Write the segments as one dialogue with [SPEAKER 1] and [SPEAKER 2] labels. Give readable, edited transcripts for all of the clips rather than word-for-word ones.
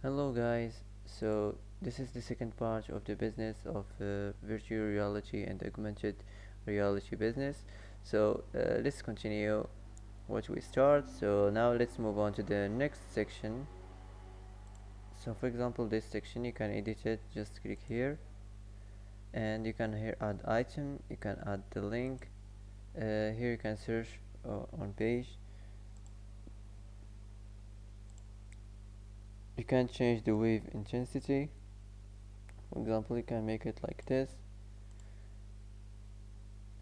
[SPEAKER 1] Hello guys, so this is the second part of the business of virtual reality and augmented reality business. Let's continue what we start. So now let's move on to the next section. So for example, this section you can edit it, just click here and you can here add item, you can add the link. Here you can search on page. You can change the wave intensity. For example, you can make it like this.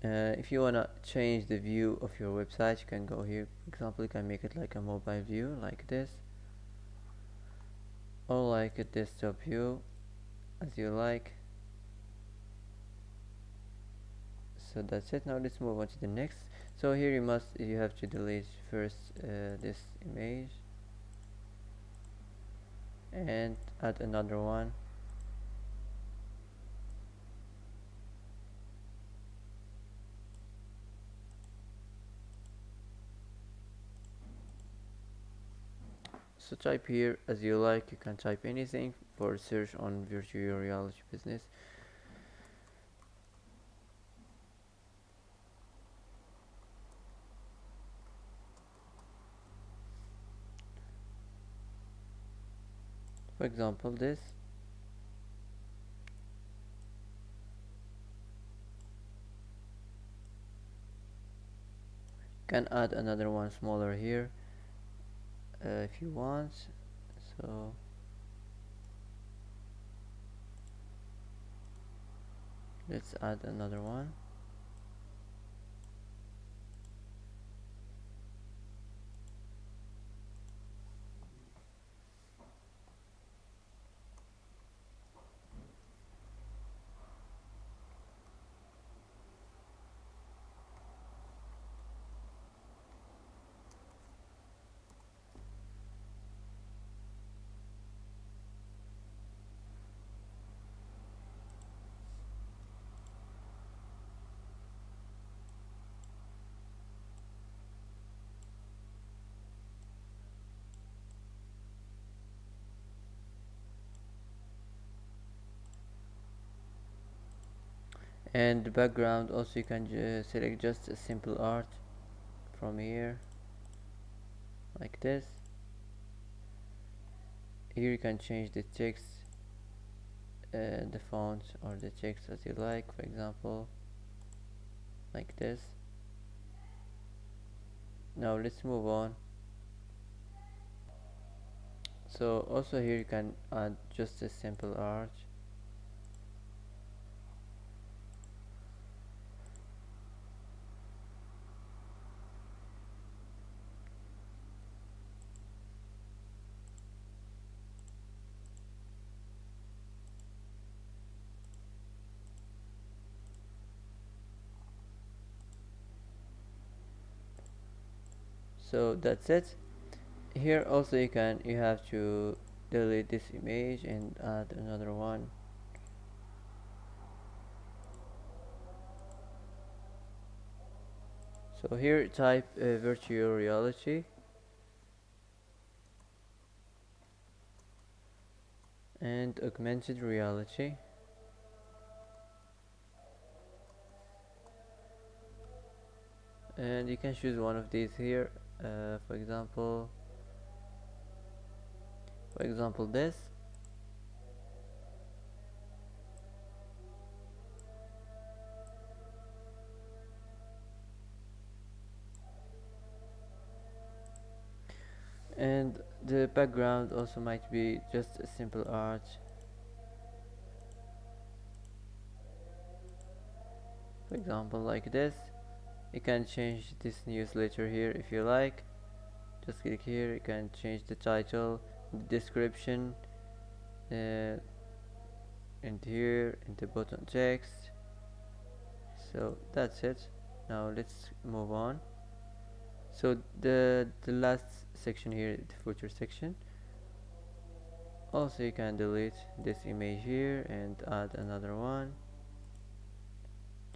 [SPEAKER 1] If you wanna change the view of your website, you can go here. For example, you can make it like a mobile view like this, or like a desktop view, as you like. So that's it. Now let's move on to the next. So here you have to delete first this image and add another one. So type here as you like. You can type anything for search on virtual reality business. For example, this. You can add another one smaller here if you want. So let's add another one. And the background also you can select just a simple art from here like this. Here you can change the text, the font or the text as you like, for example like this. Now let's move on. So also here you can add just a simple art. So that's it. Here also you have to delete this image and add another one. So here type virtual reality and augmented reality, and you can choose one of these here. For example, this. And the background also might be just a simple art. For example, like this. You can change this newsletter here if you like. Just click here. You can change the title, the description, uh, and here in the button text. So that's it. Now let's move on. So the last section here, the footer section. Also you can delete this image here and add another one.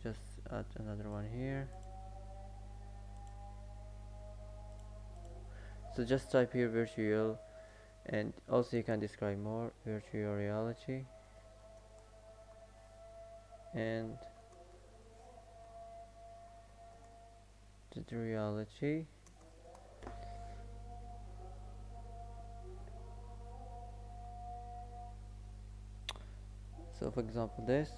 [SPEAKER 1] Just add another one here. So just type here virtual And also you can describe more virtual reality and the reality. So for example this,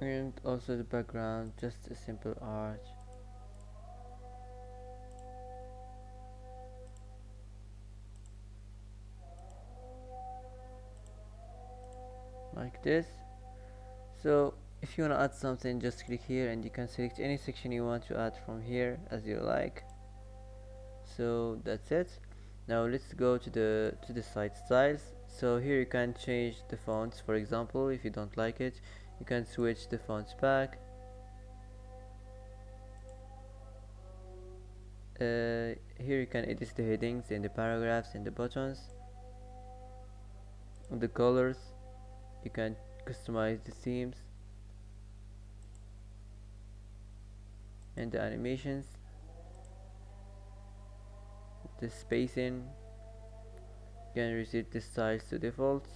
[SPEAKER 1] and also the background, just a simple art like this. So if you want to add something, just click here and you can select any section you want to add from here as you like. So that's it. Now let's go to the site styles. So here you can change the fonts. For example, if you don't like it, you can switch the fonts back. Here you can edit the headings and the paragraphs and the buttons, the colors. You can customize the themes and the animations, the spacing. You can reset the styles to defaults.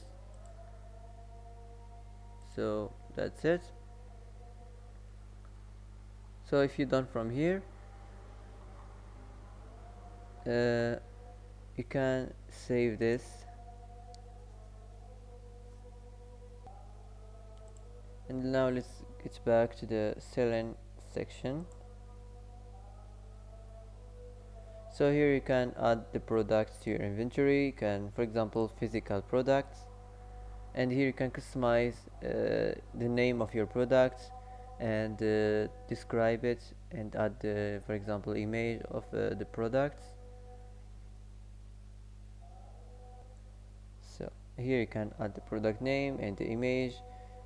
[SPEAKER 1] So that's it. So if you're done from here, you can save this, and now let's get back to the selling section. So here you can add the products to your inventory. You can, for example, physical products, and here you can customize the name of your product and describe it and add for example image of the products. So here you can add the product name and the image,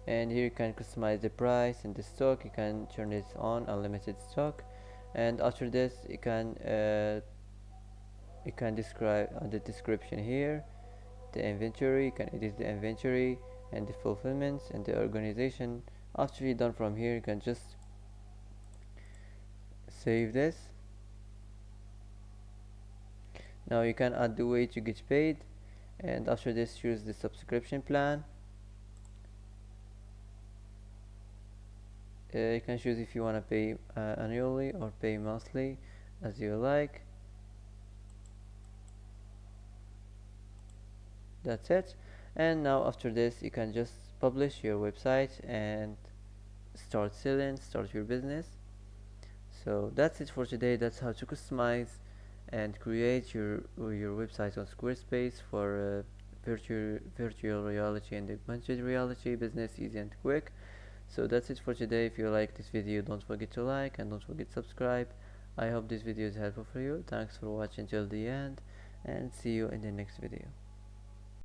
[SPEAKER 1] and here you can customize the price and the stock. You can turn it on unlimited stock, and after this you can describe the description here, the inventory. You can edit the inventory and the fulfillments and the organization. After you're done from here, you can just save this. Now you can add the way to get paid, and after this choose the subscription plan. You can choose if you want to pay annually or pay monthly as you like. That's it. And now after this you can just publish your website and start selling, start your business. So that's it for today. That's how to customize and create your website on Squarespace for virtual reality and augmented reality business, easy and quick. So that's it for today. If you like this video, don't forget to like and don't forget to subscribe. I hope this video is helpful for you. Thanks for watching till the end, and see you in the next video.